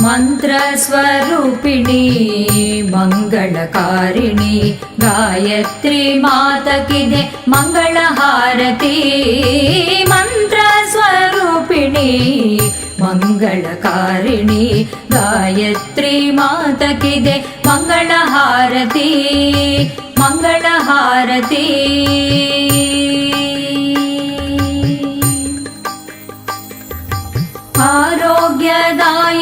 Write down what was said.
ಮಂತ್ರಸ್ವರೂಪಿಣಿ ಮಂಗಳಕಾರಿಣಿ ಗಾಯತ್ರಿ ಮಾತಕಿದೆ ಮಂಗಳ ಹಾರತಿ ಮಂತ್ರಸ್ವರೂಪಿಣಿ ಮಂಗಳಕಾರಿಣಿ ಗಾಯತ್ರಿ ಮಾತಕಿದೆ ಮಂಗಳ ಹಾರತಿ ಮಂಗಳ ಹಾರತಿ ಆರೋಗ್ಯದಾಯ